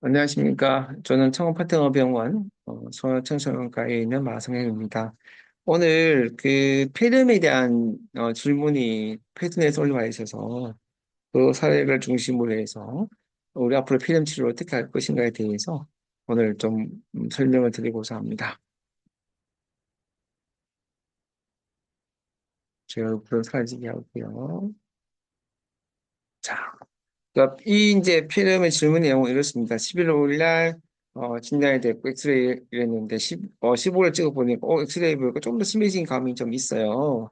안녕하십니까. 저는 청원파트너병원 소아청소년과에 있는 마성현입니다. 오늘 그 폐렴에 대한 질문이 패턴에서 올라와 있어서 그 사례를 중심으로 해서 우리 앞으로 폐렴 치료를 어떻게 할 것인가에 대해서 오늘 좀 설명을 드리고자 합니다. 제가 우선 사라지게 하고요. 자, 그러니까 이 이제 폐렴의 질문 내용은 이렇습니다. 11월 5일 날 진단이 됐고 엑스레이를 했는데 15일 찍어보니까 엑스레이 보니까 좀 더 심해진 감이 좀 있어요.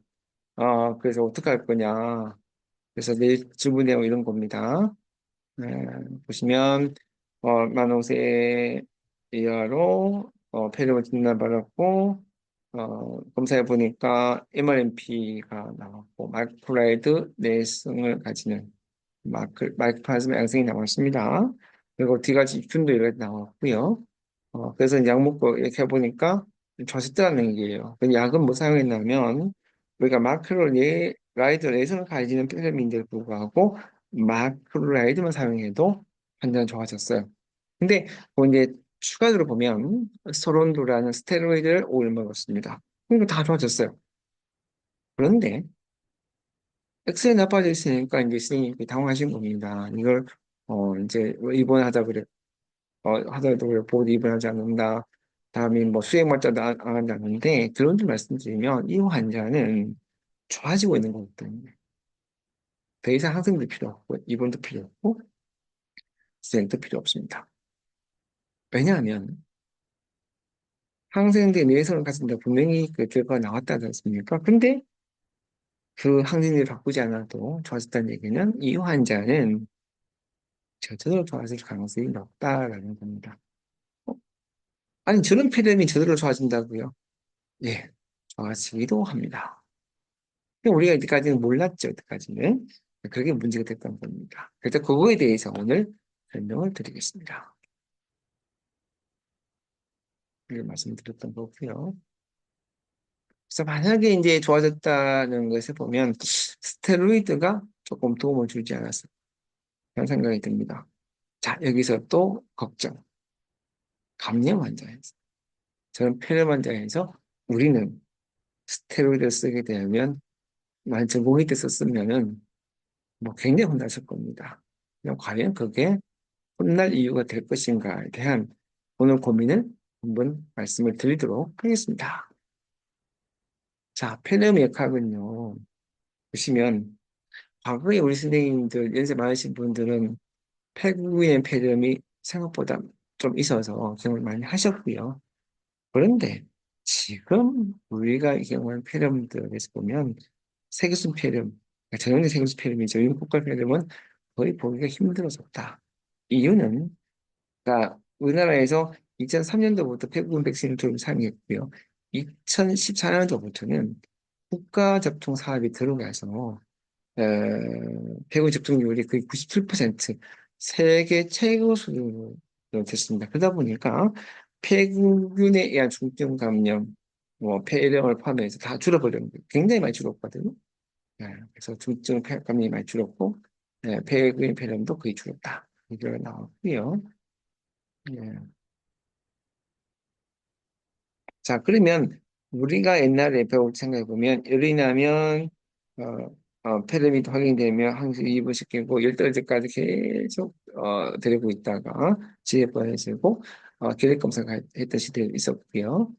그래서 어떻게 할 거냐. 그래서 내일 질문 내용 이런 겁니다. 네, 보시면 만홍새 이하로 폐렴을 진단받았고 검사해 보니까 MRMP가 나왔고 마이크로라이드 내성을 가지는 마이크로플라즈마 양성이 나왔습니다. 그리고 뒤가지 입춘도 이렇게 나왔고요. 그래서 이제 약 먹고 이렇게 해보니까 좋아졌다는 얘기예요. 근데 약은 뭐 사용했냐면 우리가 마크로라이드 내성을 가지는 필름인데도 불구하고 마크로라이드만 사용해도 완전 좋아졌어요. 근데 뭐 이제 추가적으로 보면 스테론도라는 스테로이드를 오일 먹었습니다. 그리고 다 좋아졌어요. 그런데 엑스에 나빠져 있으니까 이제 선생님이 당황하신 겁니다. 이걸 이제 입원하다 그래 하더라도 그래 보고 입원하지 않는다. 다음에 뭐 수액마저도 안 한다는데 그런 줄 말씀드리면 이 환자는 좋아지고 있는 거기 때문에 더 이상 항생도 필요 없고 입원도 필요 없고 수액도 필요 없습니다. 왜냐하면 항생제 내성을 가진다 분명히 그 결과가 나왔다지 않습니까? 근데 그 항생제를 바꾸지 않아도 좋아졌다는 얘기는 이 환자는 저절로 좋아질 가능성이 높다라는 겁니다. 어? 아니, 저런 폐렴이 저절로 좋아진다고요? 예, 좋아지기도 합니다. 근데 우리가 이때까지는 몰랐죠, 이때까지는. 그게 문제가 됐던 겁니다. 그래서 그거에 대해서 오늘 설명을 드리겠습니다. 이렇게 말씀드렸던 거고요. 그래서 만약에 이제 좋아졌다는 것을 보면 스테로이드가 조금 도움을 주지 않았을까 그런 생각이 듭니다. 자, 여기서 또 걱정. 감염 환자에서. 저는 폐렴 환자에서 우리는 스테로이드를 쓰게 되면 만약 전공의 때 썼으면은 뭐 굉장히 혼났을 겁니다. 그럼 과연 그게 혼날 이유가 될 것인가에 대한 오늘 고민을 한번 말씀을 드리도록 하겠습니다. 자, 폐렴 역학은요. 보시면 과거에 우리 선생님들 연세 많으신 분들은 폐국인의 폐렴이 생각보다 좀 있어서 경험을 많이 하셨고요. 그런데 지금 우리가 경험하는 폐렴들에서 보면 세균성 폐렴, 그러니까 전형적 세균성 폐렴이죠. 윤곽과 폐렴은 거의 보기가 힘들어졌다. 이유는 그러니까 우리나라에서 2003년도부터 폐국인 백신을 좀 사용했고요. 2014년도부터는 국가 접종 사업이 들어가서 폐국 접종률이 거의 97% 세계 최고 수준으로 됐습니다. 그러다 보니까 폐균에 의한 중증 감염, 뭐 폐렴을 포함해서 다 줄어버렸는데 굉장히 많이 줄었거든요. 그래서 중증 감염이 많이 줄었고 폐균 폐렴도 거의 줄었다. 이게 나왔고요. 예. 자, 그러면 우리가 옛날에 배울 생각해 보면 열이 나면 폐렴이 확인되면 항생 입원시키고 열 떨어질 때까지 계속 데리고 있다가 지혜번해지고 결핵 검사 했던 시대가 있었고요.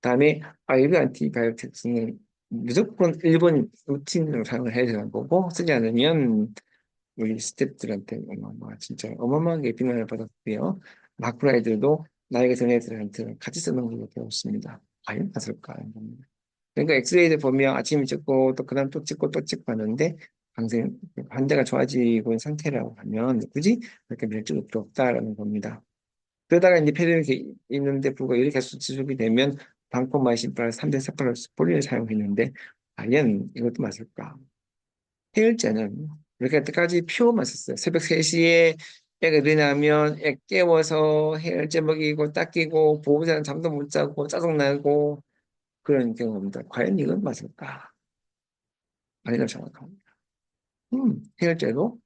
그다음에 IV 안티바이오틱스는 무조건 일본 루틴으로 사용을 해야 되는 거고 쓰지 않으면 우리 스태프들한테 진짜 어마어마하게 비난을 받았고요. 마크라이들도 나이가 든 애들한테 같이 쓰는 걸로 배웠습니다. 과연 맞을까요? 그러니까 엑스레이를 보면 아침에 찍고 또 그다음 또 찍고 또 찍고 하는데 항생 환자가 좋아지고 있는 상태라고 하면 굳이 그렇게 멸종이 필요 없다라는 겁니다. 그러다가 이제 폐렴이 있는데 불구하고 이렇게 계속 지속이 되면 방코마이신 플러스 3대 세팔로스폴린을 사용했는데 과연 이것도 맞을까? 해열제는 우리가 여태까지 표만 썼어요. 새벽 3시에 애가 일어나면 애 깨워서 해열제 먹이고 닦이고 보호자는 잠도 못 자고 짜증나고 그런 경우입니다. 과연 이건 맞을까? 아니라고 생각합니다. 해열제도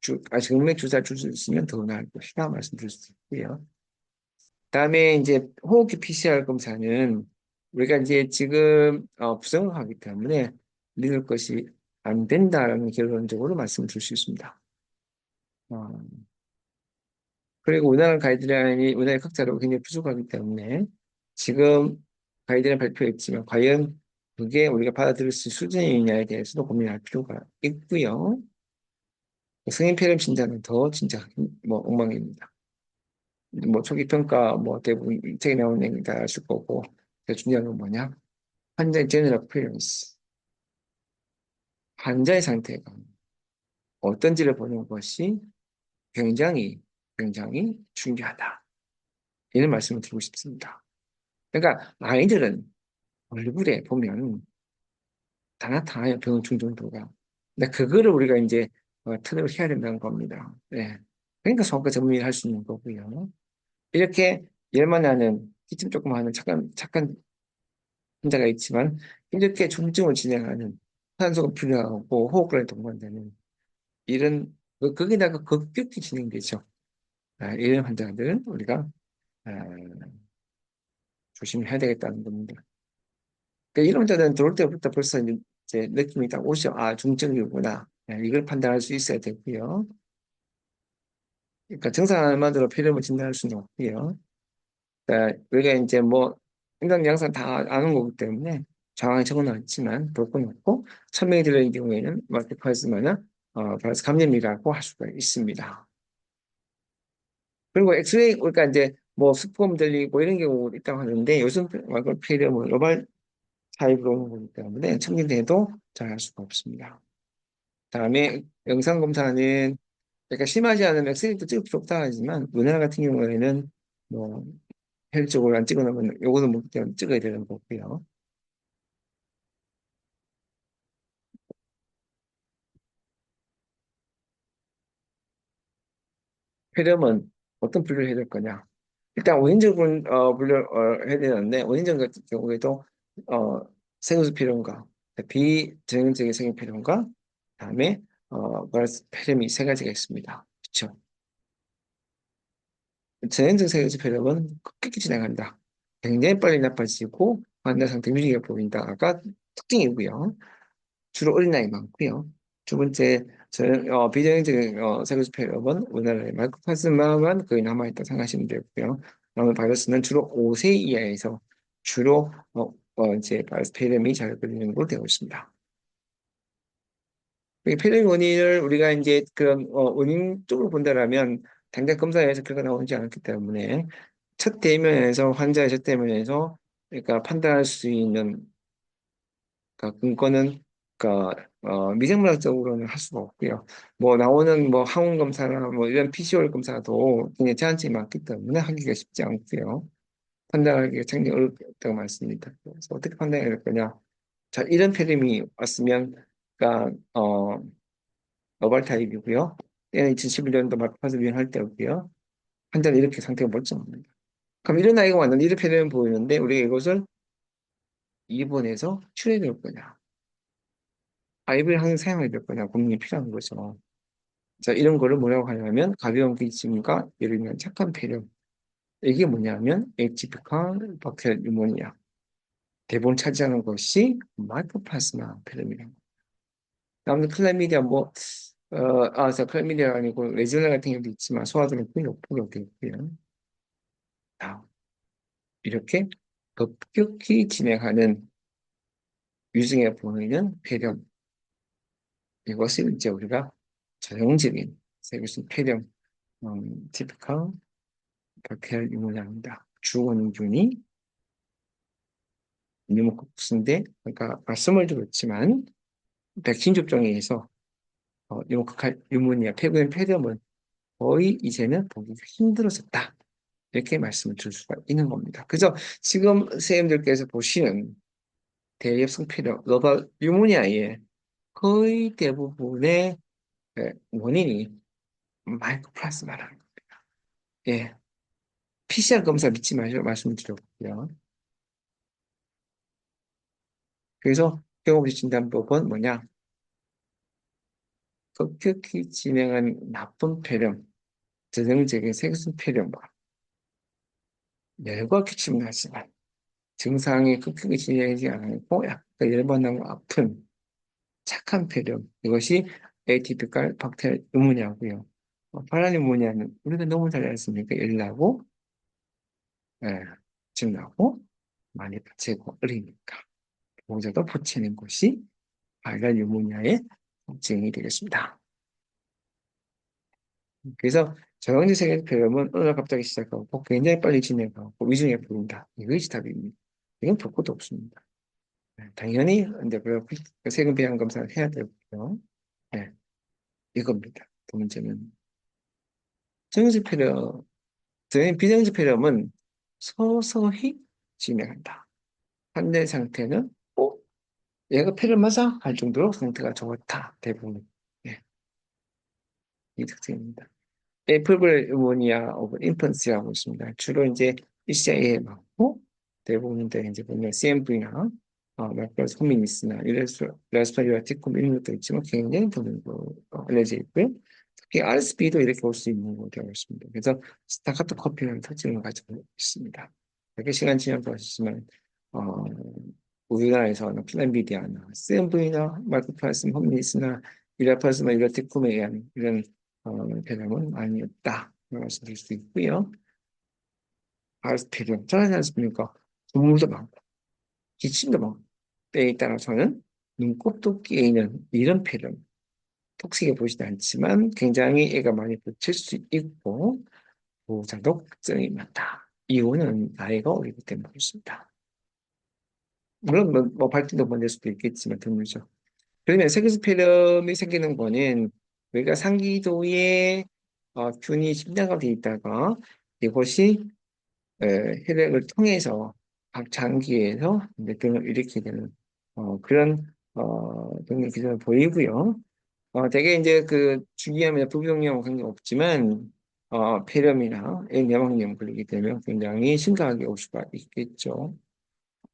정맥 주사를 줄 수 있으면 더 나을 것이다 말씀드릴 수 있고요. 그다음에 이제 호흡기 PCR 검사는 우리가 이제 지금 부정하기 때문에 믿을 것이 안 된다라는 결론적으로 말씀드릴 수 있습니다. 어, 그리고 우리나라 각자로 굉장히 부족하기 때문에 지금 가이드라인 발표했지만 과연 그게 우리가 받아들일 수 있는 수준이냐에 대해서도 고민할 필요가 있고요. 승인 필름 진단은 더 진짜 뭐 엉망입니다. 뭐 초기 평가 뭐 대부분 책에 나오는 내용 다 아실 거고 더 중요한 건 뭐냐? 환자의 제너럴 어피어런스, 환자의 상태가 어떤지를 보는 것이 굉장히 굉장히 중요하다. 이런 말씀을 드리고 싶습니다. 그러니까 아이들은 얼굴에 보면 다 나타나요, 병원충 정도가. 근데 그거를 우리가 이제 터득을 해야 된다는 겁니다. 예. 그러니까 소아과 전문의를 할 수 있는 거고요. 이렇게 열만 나는 기침 조금 하는 착한 환자가 있지만 이렇게 중증을 진행하는 산소가 필요하고 호흡곤란에 동반되는 이런 거기다가 급격히 진행되죠. 이런 환자들은 우리가 아, 조심해야 되겠다는 겁니다. 그러니까 이런 환자들은 들어올 때부터 벌써 이제 느낌이 딱 오죠. 아, 중증이구나. 이걸 판단할 수 있어야 되고요. 그러니까 증상 하나만으로 폐렴을 진단할 수는 없고요. 그러니까 우리가 이제 뭐 임상 양상 다 아는 거기 때문에 정확히 적어놨지만 볼 건 없고 천명이 들어있는 경우에는 마이크로플라즈마나 바이러스 감염이라고 할 수가 있습니다. 그리고 엑스레이 그러니까 이제 뭐 스포음 들리고 이런 경우 있다고 하는데 요즘 마이크로필름은 로발 타입으로 오는 거기 때문에 청진돼도 잘 할 수가 없습니다. 다음에 영상 검사는 그러니까 심하지 않은 엑스레이도 찍을 필요 없다 하지만 우리나라 같은 경우에는 뭐 혈쪽을 안 찍어놓으면 요거는 뭐 그냥 찍어야 되는 거고요. 폐렴은 어떤 분류를 해야 될 거냐? 일단 원인적 분류 해야 되는데 원인적 같은 경우에도 어, 생우수 폐렴과 비전형적인 생유 폐렴과 다음에 바이러스 폐렴이 세 가지가 있습니다. 그렇죠? 전형적 생유수 폐렴은 급격히 진행한다. 굉장히 빨리 나빠지고 환자 상태 위기가 보인다가 특징이고요. 주로 어린아이 많고요. 두 번째, 비정형적인 세로스페럼은 우리나라에 마이코플라즈마만 거의 남아있다 생각하시면 되고요. 남은 바이러스는 주로 5세 이하에서 주로 이제 바이러스 폐렴이 잘 걸리는 걸로 되어 있습니다. 이 폐렴 원인을 우리가 이제 그런 원인 쪽으로 본다라면 당장 검사에서 결과가 나오지 않았기 때문에 첫 대면에서 환자의 첫 대면에서 그러니까 판단할 수 있는 그러니까 근거는 그러니까 미생물학적으로는 할 수가 없고요. 뭐 나오는 뭐 항원 검사나 뭐 이런 PCR 검사도 굉장히 제한점이 많기 때문에 하기가 쉽지 않고요. 판단하기가 굉장히 어렵다고 말씀드립니다. 그래서 어떻게 판단해야 될 거냐? 자, 이런 폐렴이 왔으면 그러니까 노발 타입이고요. 때는 2011년도 마르파즈 유행할 때였고요. 환자는 이렇게 상태가 멀쩡합니다. 그럼 이런 아이가 왔는데 이런 폐렴이 보이는데 우리가 이것을 입원해서 치료해야 될 거냐? 아이를 항상 사용해야 될 거냐 고민이 필요한 거죠. 자, 이런 거를 뭐라고 하냐면 가벼운 기침과 예를 들면 착한 폐렴. 이게 뭐냐면 에티피컬 박테리얼 뉴모니아. 대부분 차지하는 것이 마이코플라스마 폐렴이라고. 다음에 클라미디아 클라미디아가 아니고 레지오넬라 같은 경우도 있지만 소아들은 거의 없고 되어 있고요. 자, 이렇게 급격히 진행하는 유증에 보이는 폐렴. 이것을 이제 우리가 전형적인 세균性폐렴, typical 박테리얼 뉴모니아입니다. 주 원인균이 뉴모코쿠스인데, 그러니까 말씀을 드렸지만 백신 접종에 의해서 뉴모코칼 뉴모니아 폐부인 폐렴은 거의 이제는 보기가 힘들어졌다. 이렇게 말씀을 드릴 수가 있는 겁니다. 그래서 지금 선생님들께서 보시는 대엽성 폐렴, 글로벌 뉴모니아의 거의 대부분의 원인이 마이코플라스마라는 거예요. 예, PCR 검사 믿지 마시고 말씀드렸고요. 그래서 경험치 진단법은 뭐냐? 급격히 진행한 나쁜 폐렴, 전형적인 세균 폐렴과 열과 기침을 하지만 증상이 급격히 진행하지 않고 약간 열받는 아픈 착한 폐렴, 이것이 에이티피컬 박테리아 뉴모니아고요. 파라뉴모니아는 우리가 너무 잘 알습니까? 열나고, 예, 증나고 많이 다치고 어리니까 보호자도 붙이는 것이 바이럴 뉴모니아의 특징이 되겠습니다. 그래서 저항性세균 폐렴은 어느 날 갑자기 시작하고 굉장히 빨리 진행하고 위중해 보인다. 이것이 답입니다. 이건 볼 것도 없습니다. 네, 당연히 이제 그 세균 배양 검사를 해야 되고요. 네, 이겁니다. 두 번째는 정지 폐렴, 비정지 폐렴은 서서히 진행한다. 환자 상태는 얘가 폐렴 맞아? 할 정도로 상태가 좋다. 대부분. 네, 이 특징입니다. 애플블 유모니아 오브 인펀시라고 있습니다. 주로 이제 ECI에 맞고 대부분 이제 보면 CMV나 마이크로스 호미니스나 레스파리아 티쿰 이런 것도 있지만 굉장히 드문 알려져 있고요. 특히 RSB도 이렇게 올 수 있는 거 되어 있습니다. 그래서 스타카토 커피라는 특징을 가지고 있습니다. 이렇게 시간 지나고 하시지만 어, 우리나라에서는 플랜비디아나 CMV나 마이크로플라스마 호미니스나 이라플라스마 이라티쿰에 의한 이런 폐렴은 아니었다. 말씀드릴 수 있고요. 아스피린, 잘 하지 않습니까? 눈물도 많고, 기침도 많고, 때에 따라서는 눈곱도 끼이는 이런 폐렴. 톡식해 보이지 않지만 굉장히 애가 많이 붙일 수 있고, 보호자도 걱정이 많다. 이유는 나이가 어리기 때문에 그렇습니다. 물론 발진도 먼저 수도 있겠지만 드물죠. 그러면 세균스페럼이 생기는 거는 우리가 상기도에 균이 침략이 돼 있다가 이것이 혈액을 통해서 각 장기에서 이제 등을 일으키게 되는 그런 등의 기전을 보이고요. 대개 이제 그 주기암이나 부비용량은 관계 없지만 폐렴이나 내막염 걸리게 되면 굉장히 심각하게 올 수가 있겠죠.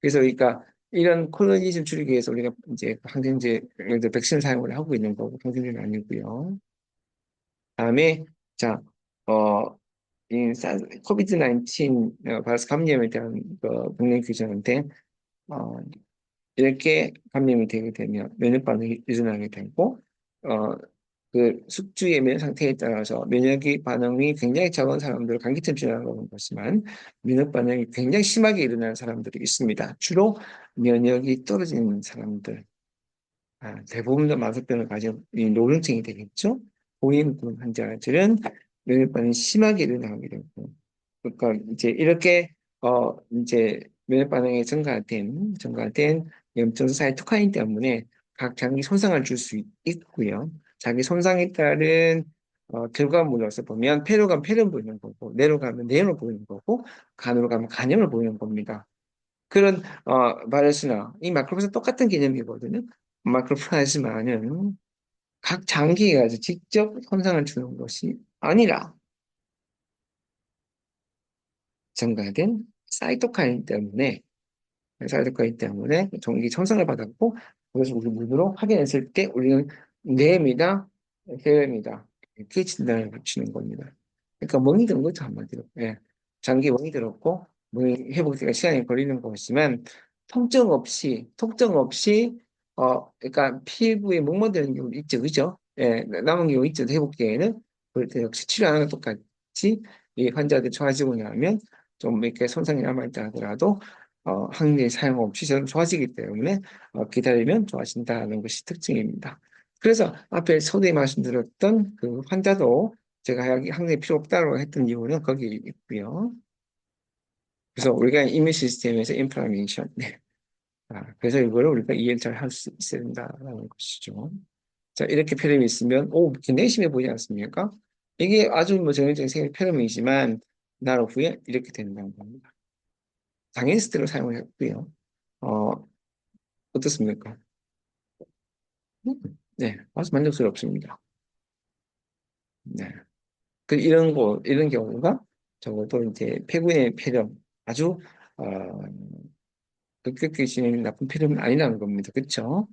그래서 그러니까 이런 콜로니즘 줄이기 위해서 우리가 이제 항생제, 이제 백신 사용을 하고 있는 거고 항생제는 아니고요. 다음에 자, 어, 이 코비드 19 바이러스 감염에 대한 그 백내 규정인데 어, 이렇게 감염이 되게 되면 면역 반응이 일어나게 되고 어, 그 숙주의 면역 상태에 따라서 면역이 반응이 굉장히 적은 사람들은 감기처럼 지나가는 것이지만 면역 반응이 굉장히 심하게 일어나는 사람들이 있습니다. 주로 면역이 떨어지는 사람들, 대부분 다 만성병을 가진 이 노령층이 되겠죠. 고위험군 환자들은 면역 반응이 심하게 일어나게 되고, 그러니까 이제 이렇게 이제 면역 반응이 증가된 염증 사이토카인 때문에 각 장기 손상을 줄 수 있고요. 자기 손상에 따른 결과물로서 보면 폐로 가면 폐렴 보이는 거고, 뇌로 가면 뇌로 보이는 거고, 간으로 가면 간염을 보이는 겁니다. 그런 바이러스나 이 마크로프라스 똑같은 개념이거든요. 마크로플라즈마는 각 장기에 가서 직접 손상을 주는 것이 아니라 증가된 사이토카인 때문에 종기 손상을 받았고 그것을 우리 눈으로 확인했을 때 우리는 뇌입니다, 혈액입니다. 이렇게 진단을 붙이는 겁니다. 그러니까 멍이 든 거죠 한마디로. 예. 장기 멍이 들었고 멍이 회복되기가 시간이 걸리는 것이지만 통증 없이 그러니까 피부에 목마르는 경우 있죠, 그죠? 예, 남은 경우 있죠. 회복기에는 그럴 때 역시 치료하는 것 똑같이 이 환자들 좋아지고 나면 좀 이렇게 손상이 남아있다 하더라도 항리 사용 없이 저는 좋아지기 때문에 기다리면 좋아진다는 것이 특징입니다. 그래서 앞에 서두에 말씀드렸던 그 환자도 제가 항리 필요 없다고 했던 이유는 거기 있고요. 그래서 우리가 이뮤 시스템에서 인플라메이션, 네. 그래서 이거를 우리가 이해를 잘 할 수 있어야 된다는 것이죠. 자, 이렇게 패럼이 있으면, 굉장히 심해 보이지 않습니까? 이게 아주 뭐 전형적인 생리 패럼이지만, 나로 후에 이렇게 된다는 겁니다. 당연히 스테로를 사용을 했고요. 어, 어떻습니까? 네, 아주 만족스럽습니다. 네. 이런 경우가 적어도 이제 폐구의 폐렴, 아주, 어, 급격히 진행이 나쁜 폐렴은 아니라는 겁니다. 그렇죠?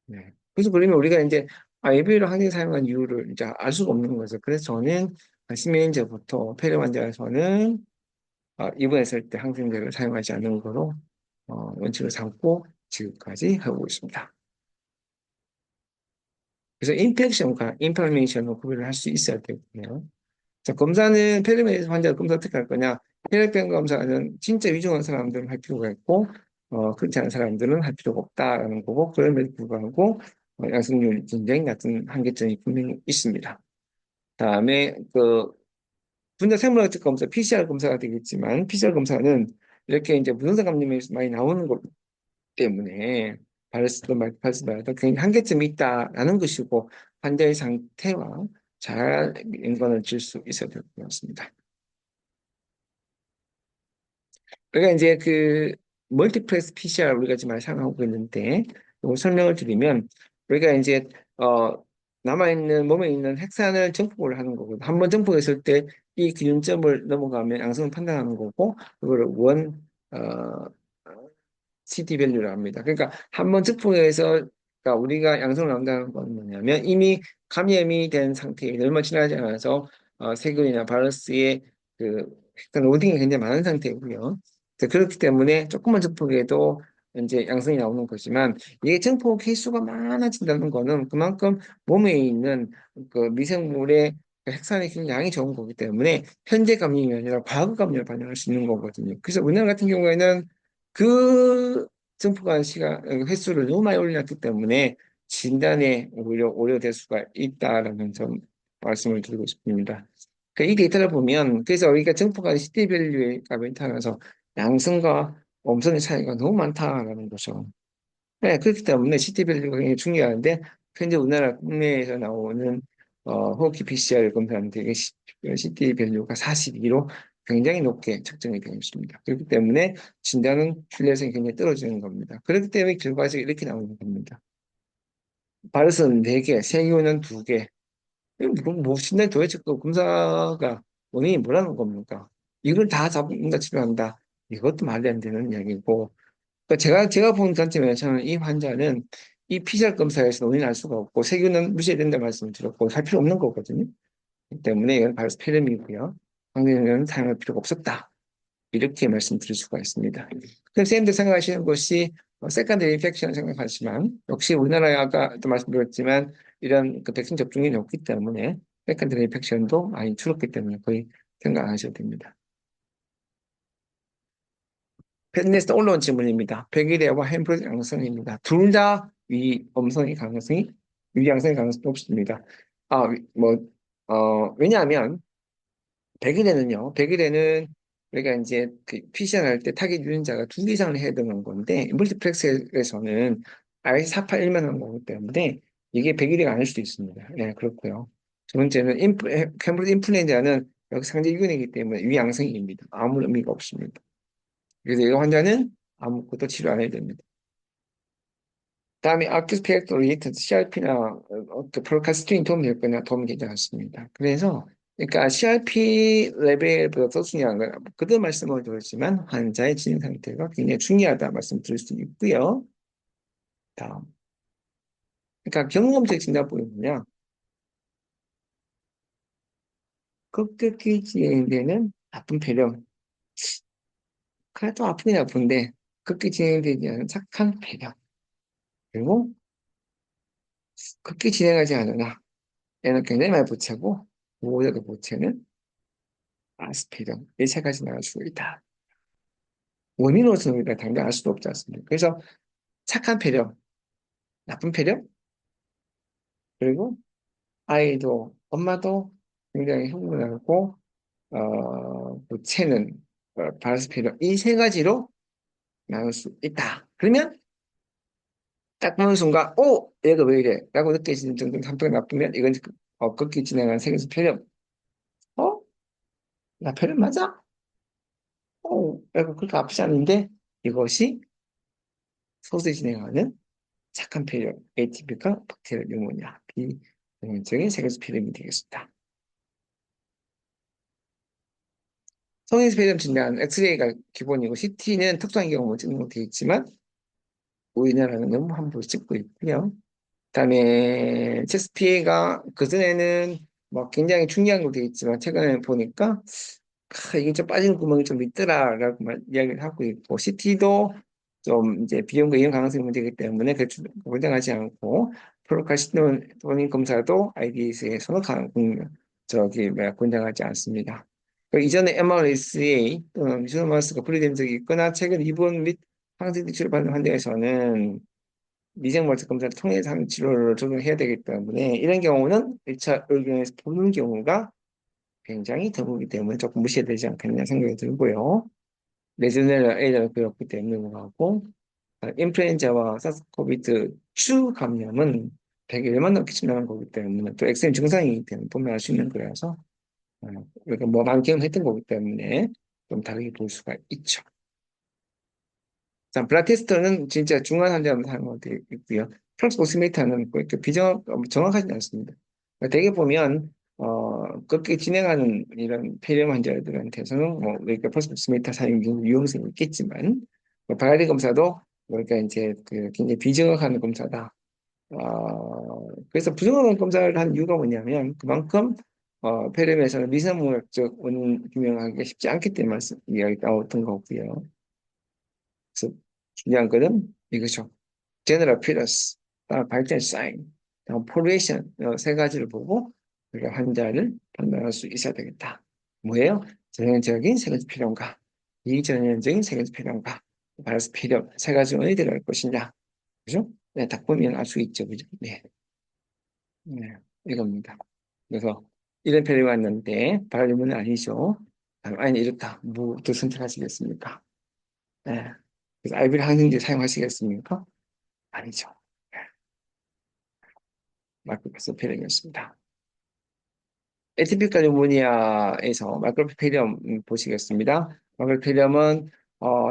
네. 그래서 그러면 우리가 이제 AV를 항생 사용한 이유를 이제 알 수가 없는 거죠. 그래서 저는 10년 전부터 폐렴 환자에서는 입원했을 때 항생제를 사용하지 않는 거로 원칙을 삼고 지금까지 하고 있습니다. 그래서 인펙션과 인플라메이션을 구별을 할 수 있어야 되거든요. 자, 검사는 폐렴 환자 검사 어떻게 할 거냐? 혈액병 검사는 진짜 위중한 사람들은 할 필요가 있고, 그렇지 않은 사람들은 할 필요가 없다라는 거고, 그럼에도 불구하고 양성률이 굉장히 낮은 한계점이 분명히 있습니다. 다음에 분자 생물학적 검사, PCR 검사가 되겠지만, PCR 검사는 이렇게 이제 무증상 감염이 많이 나오는 거기 때문에 바이러스 말도 굉장히 한계점이 있다라는 것이고, 환자의 상태와 잘 연관을 질 수 있어야 될 것 같습니다. 그러니까 이제 멀티플렉스 PCR 우리가 지금 사용하고 있는데, 이거 설명을 드리면, 우리가 이제, 어, 남아있는, 몸에 있는 핵산을 증폭을 하는 거고, 한번 증폭했을 때 이 기준점을 넘어가면 양성을 판단하는 거고, 그거를 어, CT 밸류를 합니다. 그러니까 한 번 증폭해서 그러니까 우리가 양성을 나온다는 건 뭐냐면 이미 감염이 된 상태에 얼마 지나지 않아서 세균이나 바이러스의 그 핵산 로딩이 굉장히 많은 상태고요. 그렇기 때문에 조금만 증폭해도 이제 양성이 나오는 거지만 이게 증폭 횟수가 많아진다는 거는 그만큼 몸에 있는 그 미생물의 그 핵산의 양이 적은 거기 때문에 현재 감염이 아니라 과거 감염을 반영할 수 있는 거거든요. 그래서 우리나라 같은 경우에는 그 증폭한 횟수를 너무 많이 올려놨기 때문에 진단에 오히려 오류될 수가 있다라는 점 말씀을 드리고 싶습니다. 이 데이터를 보면 그래서 우리가 증폭한 CT 밸류의 값에 따라서 양성과 엄선의 차이가 너무 많다라는 거죠. 네, 그렇기 때문에 CT 밸류가 굉장히 중요한데 현재 우리나라 국내에서 나오는 호흡기 PCR 검사는 되게 CT 밸류가 42로 굉장히 높게 측정이 되어 있습니다. 그렇기 때문에 진단은 신뢰성이 굉장히 떨어지는 겁니다. 그렇기 때문에 결과적으로 이렇게 나오는 겁니다. 바이러스는 4개, 세균은 2개. 진단 도대체 그 검사가 원인이 뭐라는 겁니까? 이걸 다 잡는다, 치료한다. 이것도 말이 안 되는 이야기고 그러니까 제가 본 관점에서는 이 환자는 이 PCR 검사에서 원인을 알 수가 없고 세균은 무시해야 된다 말씀을 드렸고 할 필요 없는 거거든요. 그렇기 때문에 이건 바이러스 폐렴이고요. 항생제는 사용할 필요가 없었다. 이렇게 말씀드릴 수가 있습니다. 그럼 선생님들 생각하시는 것이 세컨드리 인펙션 생각하지만 역시 우리나라에 아까도 말씀드렸지만 이런 백신 접종이 없기 때문에 세컨드리 인펙션도 많이 줄었기 때문에 거의 생각 안 하셔도 됩니다. 펜네스 올라온 질문입니다. 백일애와 햄프로스 양성입니다. 둘 다 위 양성의 가능성이 높습니다. 뭐, 왜냐하면, 백일에는 우리가 이제 PCR 할 때 타겟 유전자가 2개 이상을 해야 되는 건데, 물티플렉스에서는 R481만 한 거기 때문에 이게 백일애가 아닐 수도 있습니다. 네, 그렇고요. 두 번째는 햄프로스 인플루엔자는 여기 상대 유근이기 때문에 위 양성입니다. 아무 의미가 없습니다. 그래서 이 환자는 아무것도 치료 안 해야 됩니다. 다음에 아큐스페क्터 리액턴트 CRP나 프로카스틴 도움이 될 거나 도움이 되지 않습니다. 그래서 그러니까 CRP 레벨보다 더 중요한 건 그도 말씀을 드렸지만 환자의 진행 상태가 굉장히 중요하다 말씀드릴 수 있고요. 다음, 그러니까 경험적 진단법이 뭐냐? 급격히 진행되는 아픈 폐렴. 그래도 아프긴 아픈데 급격히 진행되지 않은 착한 폐렴. 그리고 급격히 진행하지 않으나 얘는 굉장히 많이 보채고 무호자도 보채는 아스피린 이 세 가지 나올 수 있다. 원인으로서는 우리가 당장 알 수도 없지 않습니까? 그래서 착한 폐렴, 나쁜 폐렴, 그리고 아이도 엄마도 굉장히 흥분하고 보채는 바이러스 폐렴 이 세 가지로 나눌 수 있다. 그러면 딱 보는 순간 얘가 왜 이래? 라고 느껴지는 정도로 상태가 나쁘면 이건 급기 진행한 세균성 폐렴. 어? 나 폐렴 맞아? 내가 그렇게 아프지 않은데 이것이 소수에 진행하는 착한 폐렴, 에이티피컬 박테리얼 뉴모니아, 비전형적인 세균성 폐렴이 되겠습니다. 성인수 폐렴 진단, 엑스레이가 기본이고 CT는 특수한 경우만 찍는 거 되어 있지만 우리나라는 너무 함부로 찍고 있고요. 그다음에 체스 피해가 그전에는 뭐 굉장히 중요한 걸로 되어 있지만 최근에 보니까 이게 좀 빠지는 구멍이 좀 있더라라고 이야기를 하고 있고 CT도 좀 이제 비용과 이용 가능성이 문제이기 때문에 권장하지 않고 프로카시토닌 검사도 IDS에서는 저기 뭐야 권장하지 않습니다. 이전에 MRSA 또는 미스마스가 분리된 적이 있거나 최근 입원 및 항생제 치료받는 환자에서는 미생물적 검사를 통해서 하는 치료를 적용해야 되기 때문에 이런 경우는 1차 의견에서 보는 경우가 굉장히 드물기 때문에 조금 무시해야 되지 않겠냐 생각이 들고요. 레지네라 A를 그렇기 때문에 하고 인플루엔자와 사스코비드 추 감염은 100일만 넘게 침략한 거기 때문에 또 엑센 증상이기 때문에 보면 알 수 있는 거라서 그러니까 뭐 많게는 했던 거기 때문에 좀 다르게 볼 수가 있죠. 자, 블라테스터는 진짜 중환 환자만 사용하고 있고요. 플럭스 오시메이터는 그렇게 정확하지 않습니다. 그러니까 대개 보면 그렇게 진행하는 이런 폐렴 환자들한테서는 뭐 그러니까 플럭스 오시메이터 사용 유용성이 있겠지만 바이러리 검사도 그러니까 이제 그 굉장히 비정확한 검사다. 그래서 부정확한 검사를 한 이유가 뭐냐면 그만큼 폐렴에서는 미생물학적 원인 규명하기가 쉽지 않기 때문에 이야기가 나왔던 거고요. 그래서 중요한 거는 이거죠. 제너럴 피러스, 발전 사인, 폴레이션 세 가지를 보고 우리가 환자를 판단할 수 있어야 되겠다. 뭐예요? 전형적인 세균 필요인가? 비전형적인 세균 필요인가? 바이러스 필요 세 가지 원이 들어갈 것이냐? 그죠? 네, 딱 보면 알 수 있죠, 그죠? 네, 네, 이겁니다. 그래서 이런 편이 왔는데 바이러스는 아니죠. 아니 이렇다. 뭐부터 선택하시겠습니까? 네. 그래서 알비를 항생제 사용하시겠습니까? 아니죠. 마크로스페렴이었습니다. 에티피컬 뉴모니아에서 마크로페렴 보시겠습니다. 마크로페렴은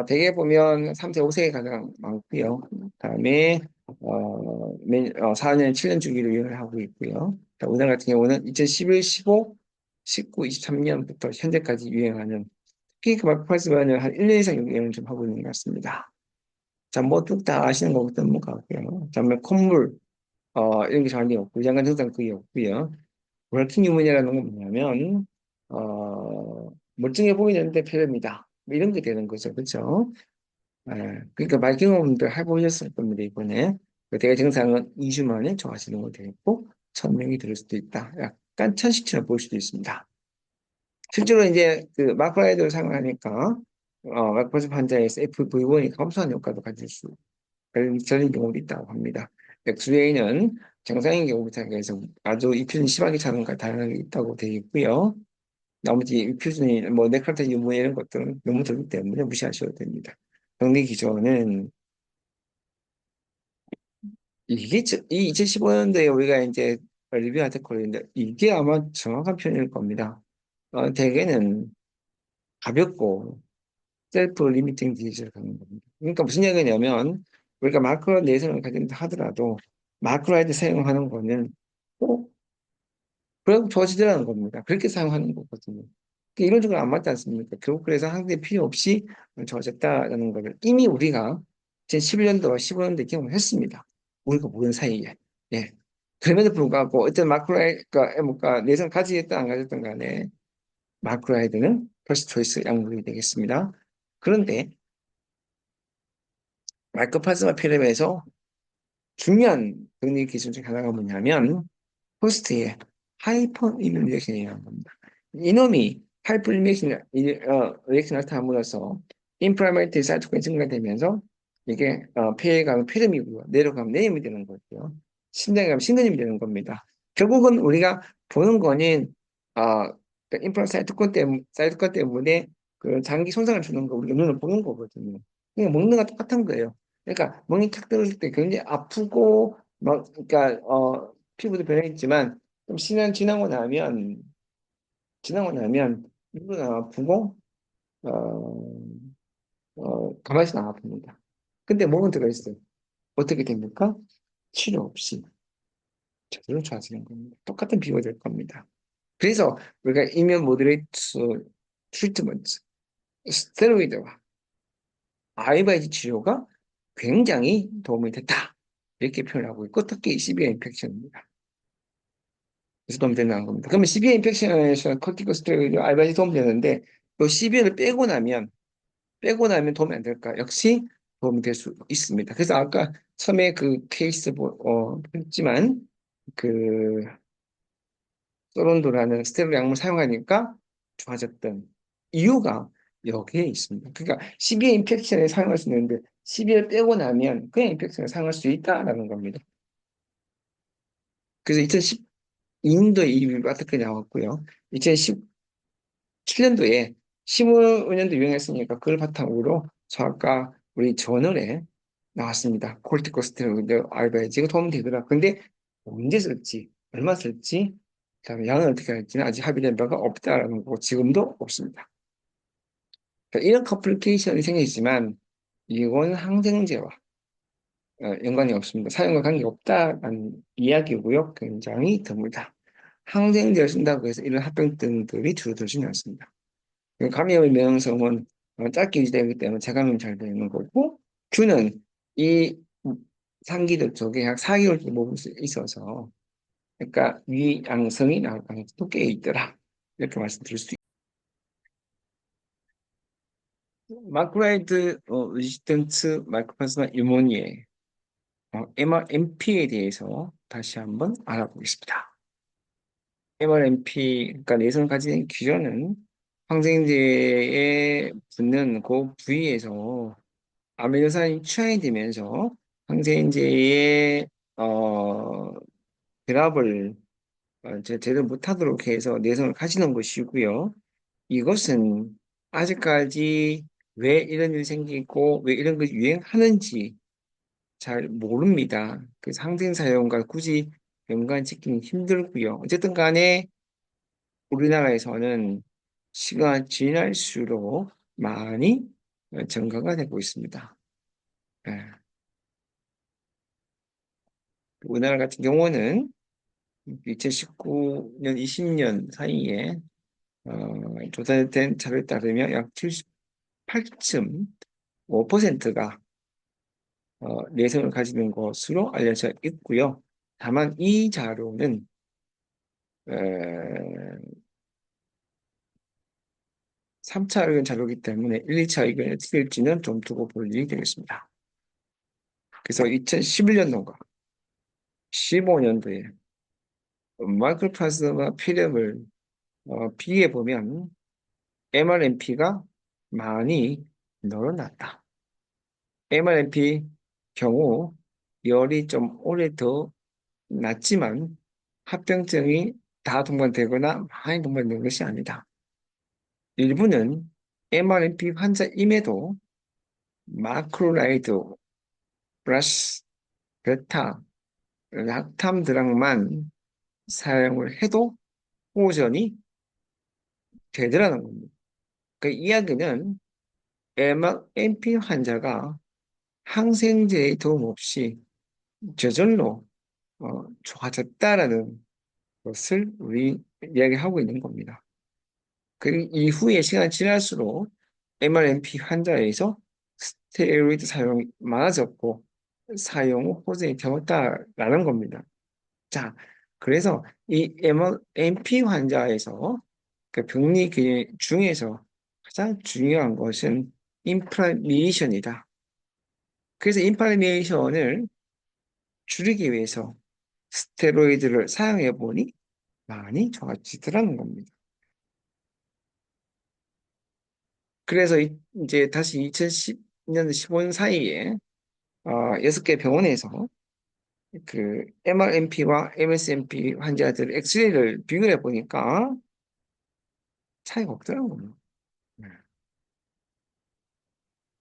대개 보면 3세, 5세에 가장 많고요. 그다음에 4년, 7년 주기로 유행을 하고 있고요. 우리나라 같은 경우는 2011, 15, 19, 23년부터 현재까지 유행하는 특히 그 마크로페렴은 한 1년 이상 유행을 좀 하고 있는 것 같습니다. 자, 뭐 쭉 다 아시는 것부터 넘어가고요. 그다음에 콧물 이런 게 전혀 없고 양간 증상 거의 없고요. 월킹 유무니아라는 건 뭐냐면 멀쩡해 보이는데 폐렴이다. 뭐 이런 게 되는 거죠, 그렇죠? 그러니까 말 경험들 해보셨을 겁니다 이번에. 대개 증상은 2주 만에 좋아지는 거 되겠고 1,000명이 들을 수도 있다. 약간 천식처럼 보일 수도 있습니다. 실제로 이제 그 마크로라이드를 사용하니까 마크로스 환자에서 FV1이 감소한 효과도 가질 수 전인 경우도 있다고 합니다. 엑스레이는 정상인 경우부터 해서 아주 이퓨전이 심하게 차는 것 다양하게 있다고 되어 있고요. 나머지 이퓨전이 뭐 네크로틴 유무 이런 것들은 너무 적기 때문에 무시하셔도 됩니다. 정리 기조는 이 2015년도에 우리가 이제 리뷰 아티클인데 이게 아마 정확한 표현일 겁니다. 대개는 가볍고 셀프 리미팅 디지를 하는 겁니다. 그러니까 무슨 얘기냐면 우리가 마크로 내성을 가진다 하더라도 마크로라이드 사용하는 거는 꼭 그래도 좋아지더라는 겁니다. 그렇게 사용하는 거거든요. 이론적으로 안 맞지 않습니까? 결국 그래서 한국에 필요 없이 좋아졌다라는 거를 이미 우리가 2011년도와 15년도에 경험을 했습니다. 우리가 모르는 사이에. 예. 그럼에도 불구하고 어떤 마크로라이드가 뭔가 내성 가지겠다 안 가졌던 간에 마크로라이드는 퍼스트 초이스 약물이 되겠습니다. 그런데 마이크로플라즈마 피렘에서 중요한 병리 기준 중 하나가 뭐냐면 호스트의 하이퍼 이뮨 리액션이라는 겁니다. 이놈이 하이퍼 리액션 나타남으로써 인플라메이터리 사이토카인 증가되면서 이게 폐에 가면 폐렴이고요. 내려가면 내염이 되는 거고요. 심장에 가면 심근염이 되는 겁니다. 결국은 우리가 보는 거는 인플라 사이토카인 때문에 그 장기 손상을 주는 거 우리가 눈을 보는 거거든요. 그냥 먹는 거 똑같은 거예요. 그러니까 멍이 탁 들어올 때 굉장히 아프고 막 그러니까 피부도 변했지만 좀 시간 지나고 나면 눈은 안 아프고 어, 가만히 있으면 안 아픕니다. 근데 몸은 들어있어요. 어떻게 됩니까? 치료 없이 제대로 좋아지는 겁니다. 똑같은 비유가 될 겁니다. 그래서 우리가 이면 모더레이트 트리트먼트 스테로이드와 아이바이지 치료가 굉장히 도움이 됐다. 이렇게 표현하고 있고 특히 시비아 인펙션입니다. 그래서 도움이 된다는 겁니다. 그러면 시비아 인펙션에서 코티코스테로이드 알바이 도움이 되는데 또 시비아를 빼고 나면 도움이 안 될까? 역시 도움이 될 수 있습니다. 그래서 아까 처음에 그 케이스 했지만 그 소론도라는 스테로이드 약물 사용하니까 좋아졌던 이유가 여기에 있습니다. 그러니까 시비아 인펙션에 사용할 수 있는데 시비아를 빼고 나면 그냥 인펙션에 사용할 수 있다라는 겁니다. 그래서 2012년도에 이 아티클이 나왔고요. 2017년도에 15년도 유행했으니까 그걸 바탕으로 저 아까 우리 저널에 나왔습니다. 콜티코스테로이드 알바이지가 도움이 되더라. 근데 언제 쓸지, 얼마 쓸지, 그다음에 양을 어떻게 할지는 아직 합의된 바가 없다라는 거고 지금도 없습니다. 그러니까 이런 커플리케이션이 생기지만 이건 항생제와 연관이 없습니다. 사용과 관계 없다는 이야기고요. 굉장히 드물다. 항생제를 쓴다고 해서 이런 합병증들이 줄어들지는 않습니다. 감염의 명성은 짧게 유지되기 때문에 재감염 잘 되는 거고, 균은 이 상기들 쪽에 약 4개월 정도 먹을 수 있어서, 그러니까 위양성이 나올 가능성도 꽤 있더라. 이렇게 말씀드릴 수 있습니다. 마크로라이드 레지스턴트 마이크로플라즈마 유모니에 MRMP에 대해서 다시 한번 알아보겠습니다. MRMP, 그러니까 내성을 가진 기전은 항생제에 붙는 그 부위에서 아미노산이 취하게 되면서 항생제의 결합을 제대로 못하도록 해서 내성을 가지는 것이고요. 이것은 아직까지 왜 이런 일이 생기고 왜 이런 것이 유행하는지 잘 모릅니다. 그래서 항생 사용과 굳이 연관짓기는 힘들고요. 어쨌든 간에 우리나라에서는 시간 지날수록 많이 증가가 되고 있습니다. 예. 우리나라 같은 경우는 2019년, 20년 사이에 조사된 자료에 따르면 약 78.5%가 내성을 가지는 것으로 알려져 있고요. 다만 이 자료는 3차 의견 자료이기 때문에 1, 2차 의견이 틀릴지는 좀 두고 볼 일이 되겠습니다. 그래서 2011년도인가 15년도에 마이크로플라즈마 필름을 비교해 보면 MRMP가 많이 늘어났다. MRMP 경우 열이 좀 오래 더 낮지만 합병증이 다 동반되거나 많이 동반되는 것이 아니다. 일부는 MRMP 환자임에도 마크로라이드, 플러스, 베타, 락탐드락만 사용을 해도 호전이 되더라는 겁니다. 그 이야기는 MRMP 환자가 항생제의 도움 없이 저절로 좋아졌다라는 것을 우리 이야기하고 있는 겁니다. 그리고 이후에 시간이 지날수록 MRMP 환자에서 스테로이드 사용이 많아졌고 사용 후 호전이 되었다라는 겁니다. 자, 그래서 이 MRMP 환자에서 그 병리 기능 중에서 가장 중요한 것은 인플라메이션이다. 그래서 인플라메이션을 줄이기 위해서 스테로이드를 사용해 보니 많이 좋아지더라는 겁니다. 그래서 이제 다시 2010년, 15년 사이에 6개 병원에서 그 MRMP와 MSMP 환자들 엑스레이를 비교해 보니까 차이가 없더라고요. 네.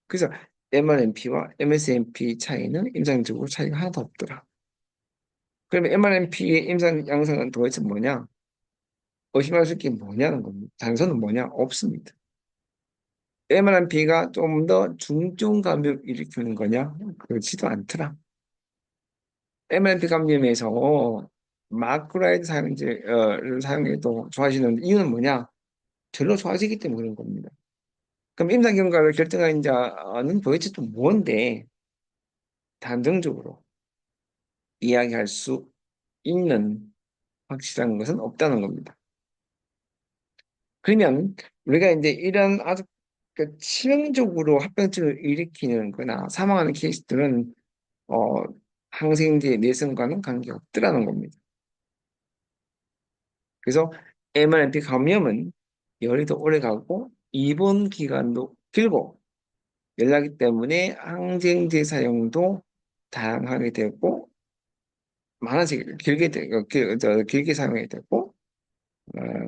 그래서 MRMP와 MSMP 차이는 임상적으로 차이가 하나도 없더라. 그러면 MRMP의 임상 양상은 도대체 뭐냐? 의심할 수 있게 뭐냐는 겁니다. 단서는 뭐냐? 없습니다. MRMP가 좀 더 중증 감염 일으키는 거냐? 그렇지도 않더라. MRMP 감염에서 마크로라이드 사용제를 사용해도 좋아지는 이유는 뭐냐? 절로 좋아지기 때문에 그런 겁니다. 그럼 임상 결과를 결정한 자는 도대체 또 뭔데? 단정적으로 이야기할 수 있는 확실한 것은 없다는 겁니다. 그러면 우리가 이제 이런 아주 치명적으로 합병증을 일으키는 거나 사망하는 케이스들은 어, 항생제 내성과는 관계없더라는 겁니다. 그래서 mRNP 감염은 열이 더 오래 가고 입원 기간도 길고 열나기 때문에 항생제 사용도 다양하게 되고 많아지게 길게 사용하게 되고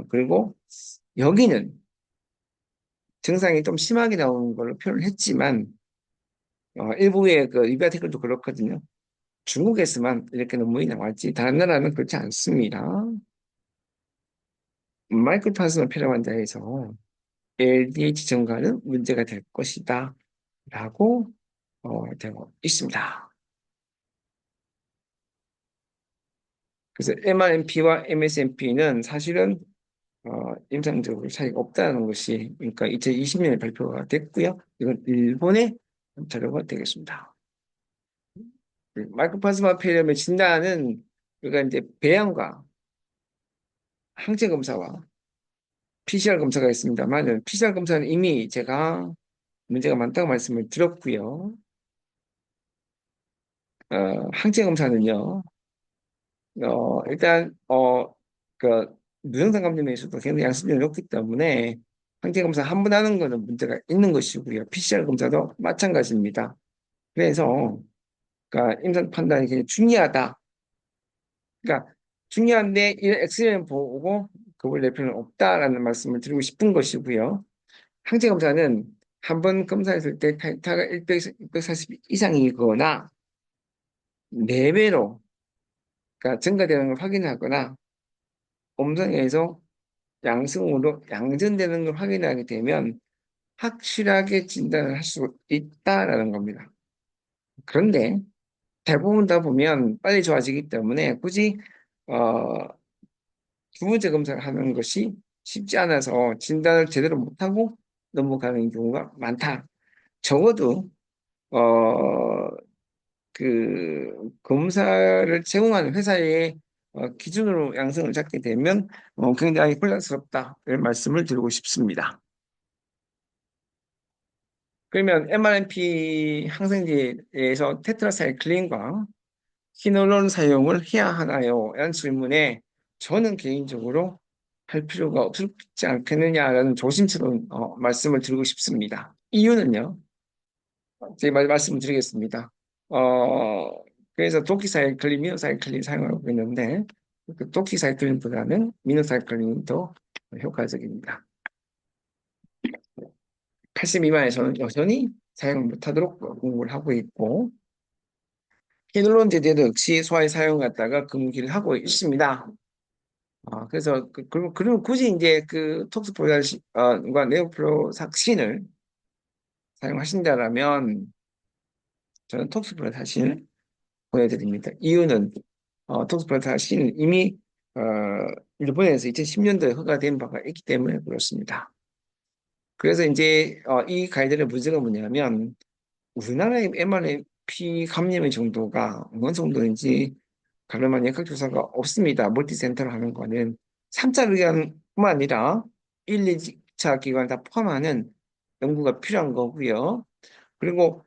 그리고 여기는 증상이 좀 심하게 나오는 걸로 표현을 했지만 일부의 그 리뷰 아티클도 그렇거든요. 중국에서만 이렇게 논문이 나왔지 다른 나라는 그렇지 않습니다. 마이클 탄슨 폐렴 환자에서 LDH 증가는 문제가 될 것이다 라고 되어 있습니다. 그래서 MRNP와 MSNP는 사실은 임상적으로 차이가 없다는 것이 그러니까 2020년에 발표가 됐고요. 이건 일본의 자료가 되겠습니다. 마이코플라즈마 폐렴의 진단은 우리가 이제 배양과 항체 검사와 PCR 검사가 있습니다만 PCR 검사는 이미 제가 문제가 많다고 말씀을 드렸고요. 항체 검사는요. 일단 그 무증상 감염에서도 굉장히 양성률이 높기 때문에 항체 검사 한 번 하는 거는 문제가 있는 것이고요. PCR 검사도 마찬가지입니다. 그래서 그러니까 임상 판단이 굉장히 중요하다. 그러니까 중요한데 이런 엑스레이를 보고 그걸 낼 필요는 없다라는 말씀을 드리고 싶은 것이고요. 항체 검사는 한 번 검사했을 때 타이터가 140 이상이거나 내외로 그러니까 증가되는 걸 확인하거나 음성에서 양성으로 양전되는 걸 확인하게 되면 확실하게 진단을 할 수 있다라는 겁니다. 그런데 대부분 다 보면 빨리 좋아지기 때문에 굳이 어, 두 번째 검사를 하는 것이 쉽지 않아서 진단을 제대로 못하고 넘어가는 경우가 많다. 적어도 어, 그 검사를 제공하는 회사의 기준으로 양성을 잡게 되면 굉장히 혼란스럽다 이런 말씀을 드리고 싶습니다. 그러면 mRNP 항생제에서 테트라사이클린과 히놀론 사용을 해야 하나요? 라는 질문에 저는 개인적으로 할 필요가 없지 않겠느냐라는 조심스러운 말씀을 드리고 싶습니다. 이유는요, 제가 말씀을 드리겠습니다. 어, 그래서 도키사이클린, 미노사이클린 사용하고 있는데 그 도키사이클린보다는 미노사이클린이 더 효과적입니다. 80 미만에서는 여전히 사용을 못하도록 공부를 하고 있고 히놀론 제제도 역시 소화에 사용했다가 금기를 하고 있습니다. 그래서 그럼 굳이 이제 그 톡스프로다과 네오프로삭신을 사용하신다라면 저는 톡스프로다신을 보내드립니다. 이유는 톡스프로다신은 이미 어, 일본에서 2010년도에 허가된 바가 있기 때문에 그렇습니다. 그래서 이제 이 가이드의 문제가 뭐냐면 우리나라의 mRNP 감염의 정도가 어느 정도인지 가늠한 역학조사가 없습니다. 멀티센터로 하는 거는 3차 기관뿐만 아니라 1, 2차 기관 다 포함하는 연구가 필요한 거고요. 그리고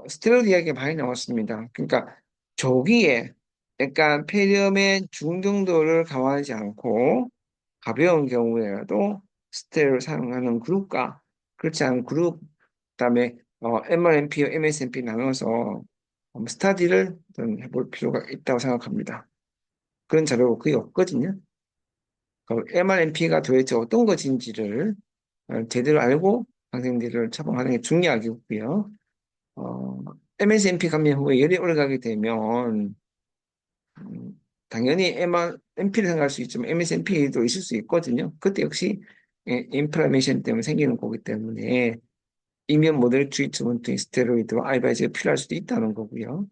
스테로이드 이야기가 많이 나왔습니다. 그러니까 조기에 약간 폐렴의 중등도를 감안하지 않고 가벼운 경우에라도 스테로이드를 사용하는 그룹과 그렇지 않은 그룹 그다음에 mRNP와 MSNP 나눠서 스타디를 좀 해볼 필요가 있다고 생각합니다. 그런 자료가 거의 없거든요. mRNP가 도대체 어떤 것인지를 제대로 알고 항생제를 처방하는 게 중요하겠고요. 어, MSNP 감염 후에 열이 올라가게 되면 당연히 MRNP를 생각할 수 있지만 MSNP도 있을 수 있거든요. 그때 역시 인플라메이션 때문에 생기는 거기 때문에 이면 모델 트리트먼트 스테로이드와 아이바이즈가 필요할 수도 있다는 거고요.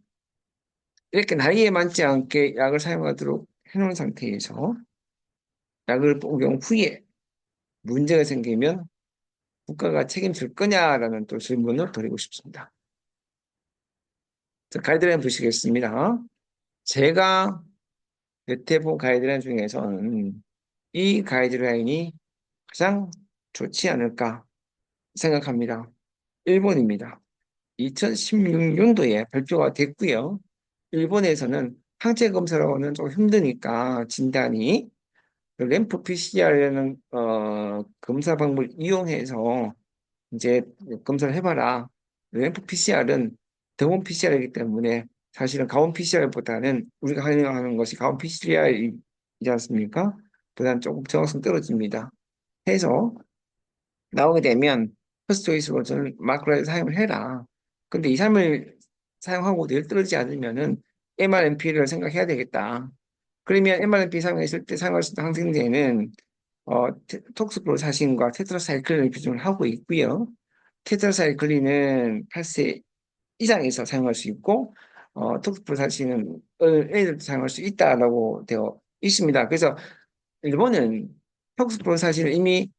이렇게 나이에 맞지 않게 약을 사용하도록 해놓은 상태에서 약을 복용 후에 문제가 생기면 국가가 책임질 거냐라는 또 질문을 드리고 싶습니다. 자, 가이드라인 보시겠습니다. 제가 여태 본 가이드라인 중에서는 이 가이드라인이 가장 좋지 않을까 생각합니다. 일본입니다. 2016년도에 발표가 됐고요. 일본에서는 항체 검사로는 좀 힘드니까 진단이 램프 PCR이라는 검사 방법을 이용해서 이제 검사를 해봐라. 램프 PCR은 등원 PCR이기 때문에 사실은 가온 PCR보다는 우리가 활용하는 것이 가온 PCR이지 않습니까? 보다는 조금 정확성 떨어집니다. 해서 나오게 되면 퍼스트 초이스로 저는 마크로를 사용을 해라. 근데 이 삶을 사용하고 늘 떨어지지 않으면은 MRMP를 생각해야 되겠다. 그러면 MRMP 사용했을 때 사용할 수 있는 항생제는 톡스프로사신과 테트라사이클린을 기준으로 하고 있고요. 테트라사이클린은 8세 이상에서 사용할 수 있고 톡스프로사신은 애들도 사용할 수 있다라고 되어 있습니다. 그래서 일본은 톡스프로사신을 이미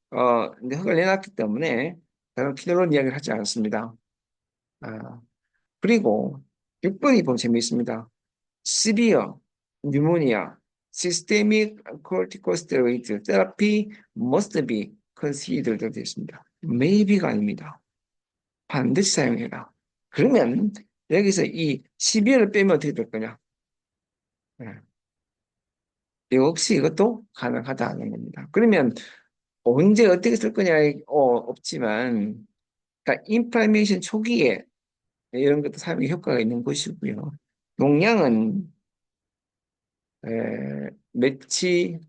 이제 허가를 내놨기 때문에 다른 키놀론 이야기를 하지 않았습니다. 아, 그리고 6번이 보면 재미있습니다. severe pneumonia, systemic corticosteroid therapy must be considered 되어 있습니다. maybe가 아닙니다. 반드시 사용해라. 그러면 여기서 이 severe를 빼면 어떻게 될 거냐? 네. 역시 이것도 가능하다는 겁니다. 그러면 언제 어떻게 쓸 거냐 없지만 그러니까 인플라메이션 초기에 이런 것도 사용에 효과가 있는 것이고요. 용량은 매치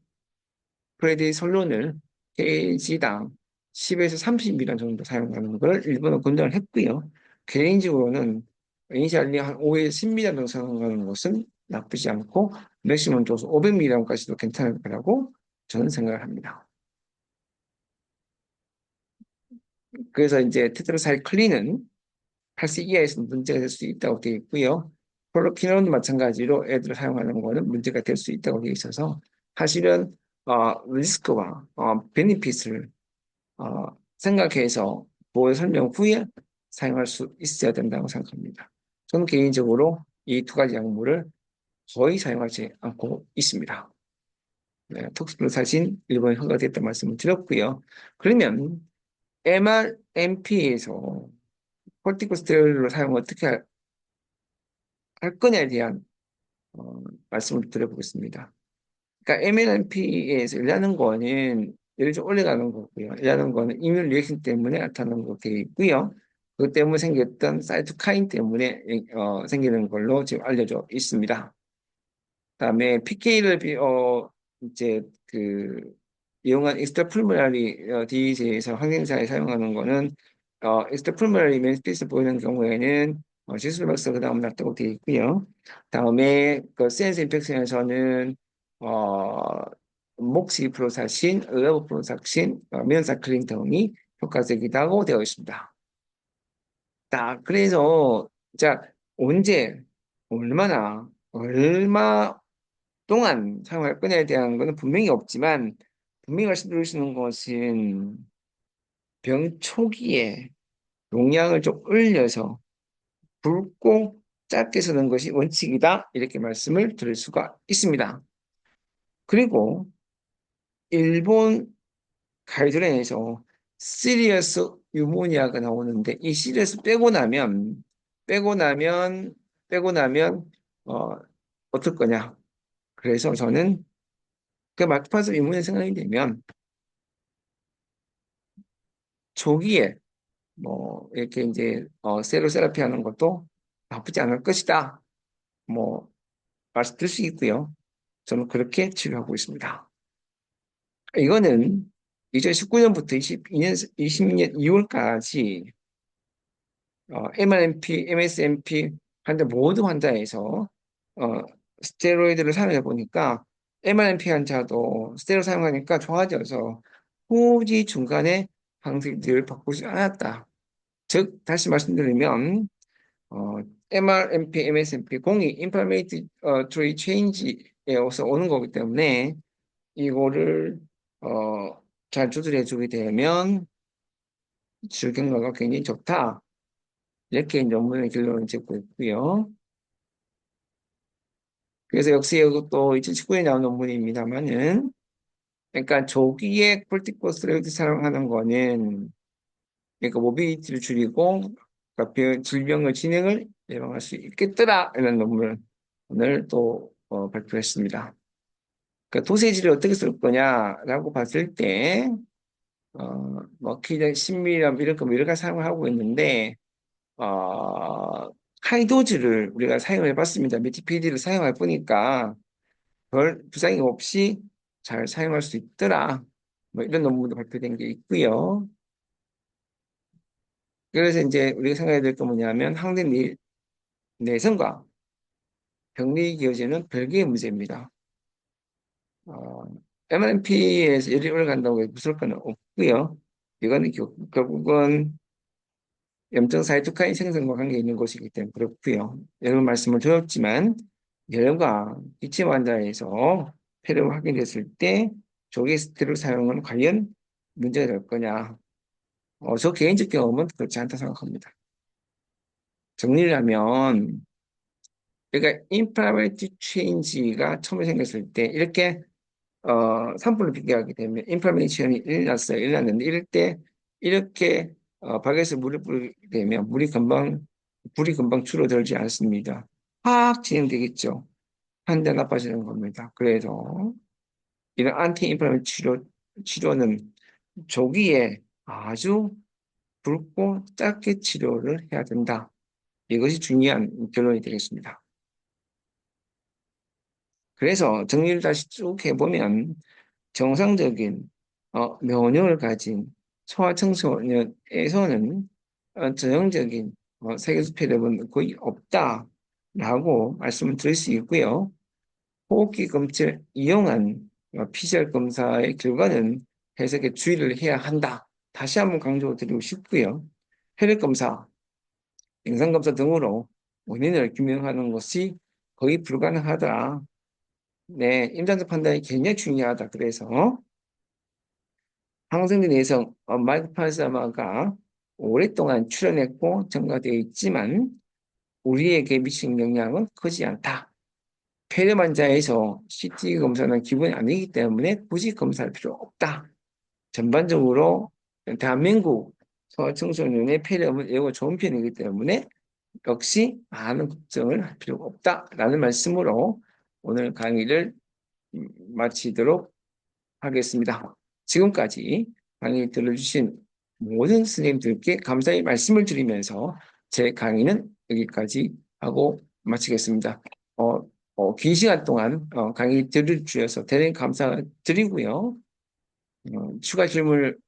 프레디솔론을 kg당 10에서 30mg 정도 사용하는 걸 일본은 권장을 했고요. 개인적으로는 이니셜리 한 5에서 10mg 정도 사용하는 것은 나쁘지 않고 맥시멈 도수 500mg까지도 괜찮을 거라고 저는 생각을 합니다. 그래서 이제 테트라사이클린은 8세 이하에서 문제가 될 수 있다고 되어 있고요. 프로키논도 마찬가지로 애들 사용하는 거는 문제가 될 수 있다고 되어 있어서 사실은 리스크와 베니핏을 생각해서 보호 설명 후에 사용할 수 있어야 된다고 생각합니다. 저는 개인적으로 이 두 가지 약물을 거의 사용하지 않고 있습니다. 네, 톡스플로사신 일본에 허가됐다는 말씀을 드렸고요. 그러면 MRMP에서 코르티코스테로이드를 사용을 어떻게 할 거냐에 대한 말씀을 드려보겠습니다. 그러니까 MLMP에서 일하는 거는 열이 좀 올라가는 거고요. 일하는 거는 이뮨 리액션 때문에 나타나는 거 되어 있고요. 그것 때문에 생겼던 사이토카인 때문에 생기는 걸로 지금 알려져 있습니다. 그다음에 PK를 이제 그 이용한 익스트라풀모나리 디지에서 항생사에 사용하는 거는 익스트라풀모나리 맨스피스 보이는 경우에는 지수박사 그 다음 낫다고 되어 있고요. 다음에 그 센스 인펙션에서는 어, 목시프로사신, 의료프로삭신, 면사클린 등이 효과적이라고 되어 있습니다. 자, 그래서 자 언제 얼마 동안 사용할 거냐에 대한 것은 분명히 없지만 분명히 말씀드릴 수 있는 것은 병 초기에 용량을 좀 올려서 굵고 짧게 쓰는 것이 원칙이다 이렇게 말씀을 드릴 수가 있습니다. 그리고 일본 가이드라인에서 시리어스 유모니아가 나오는데 이 시리어스 빼고 나면 어, 어떨 거냐? 그래서 저는 그 마크파스 유모니아 생각이 되면 초기에 뭐 이렇게 이제 셀로 세라피 하는 것도 나쁘지 않을 것이다. 뭐 말씀드릴 수 있고요. 저는 그렇게 치료하고 있습니다. 이거는 2019년부터 22년, 20년 2월까지 MRMP, MSMP 환자 모든 환자에서 어, 스테로이드를 사용해 보니까 MRMP 환자도 스테로이드 사용하니까 좋아져서 후지 중간에 방식들을 바꾸지 않았다. 즉 다시 말씀드리면 MRMP, MSMP 공이 inflammatory change에서 오는 거기 때문에 이거를 잘 조절해 주게 되면 치료 결과가 굉장히 좋다. 이렇게 논문의 결론을 짓고 있고요. 그래서 역시 이것도 2019년에 나온 논문입니다만은, 그러니까 조기에 corticosteroid 사용하는 거는 그러니까 모빌리티를 줄이고 그러니까 질병의 진행을 예방할 수 있겠더라 이런 논문을 또 발표했습니다. 그러니까 도세지를 어떻게 쓸 거냐라고 봤을 때 뭐 기장 10mg 이런 거 여러 가지 사용을 하고 있는데 하이도즈를 우리가 사용해 봤습니다. 메티피디를 사용해 보니까 별 부작용 없이 잘 사용할 수 있더라. 뭐 이런 논문도 발표된 게 있고요. 그래서 이제 우리가 생각해야 될 건 뭐냐면 항체 내성과 병리 기여제는 별개의 문제입니다. 어, MRMP에서 열이 올라간다고 해서 무서울 건 없고요. 이거는 결국은 염증 사이토카인 생성과 관계 있는 것이기 때문에 그렇고요. 여러 말씀을 드렸지만 혈과 기침 환자에서 폐렴 확인됐을 때 조기 스테로이드 사용은 과연 문제가 될 거냐? 저 개인적 경험은 그렇지 않다 생각합니다. 정리를 하면 그러니까 인플라메이티 체인지가 처음에 생겼을 때 이렇게 산불을 비교하게 되면 인플라메이션이 일어났어요. 일어났는데 이럴 때 이렇게 박에서 물을 뿌리게 되면 불이 금방 줄어들지 않습니다. 확 진행되겠죠. 환자 나빠지는 겁니다. 그래서 이런 안티 인플라메이션 치료는 조기에 아주 굵고 짧게 치료를 해야 된다. 이것이 중요한 결론이 되겠습니다. 그래서 정리를 다시 쭉 해보면 정상적인 면역을 가진 소아청소년에서는 전형적인 세균 폐렴은 거의 없다라고 말씀을 드릴 수 있고요. 호흡기 검체를 이용한 PCR 검사의 결과는 해석에 주의를 해야 한다. 다시 한번 강조드리고 싶고요. 혈액 검사, 영상 검사 등으로 원인을 규명하는 것이 거의 불가능하더라. 네, 임상적 판단이 굉장히 중요하다. 그래서 항생제 내성 마이크로파사마가 오랫동안 출현했고 증가되어 있지만 우리에게 미치는 영향은 크지 않다. 폐렴 환자에서 CT 검사는 기본이 아니기 때문에 굳이 검사할 필요 없다. 전반적으로 대한민국 소아청소년의 폐렴은 예후가 좋은 편이기 때문에 역시 많은 걱정을 할 필요가 없다라는 말씀으로 오늘 강의를 마치도록 하겠습니다. 지금까지 강의 들어주신 모든 선생님들께 감사의 말씀을 드리면서 제 강의는 여기까지 하고 마치겠습니다. 긴 시간 동안 강의 들어주셔서 대단히 감사드리고요. 추가 질문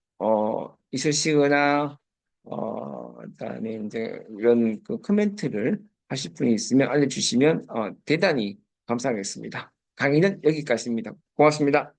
있으시거나 그다음에 이제 이런 그 코멘트를 하실 분이 있으면 알려주시면 대단히 감사하겠습니다. 강의는 여기까지입니다. 고맙습니다.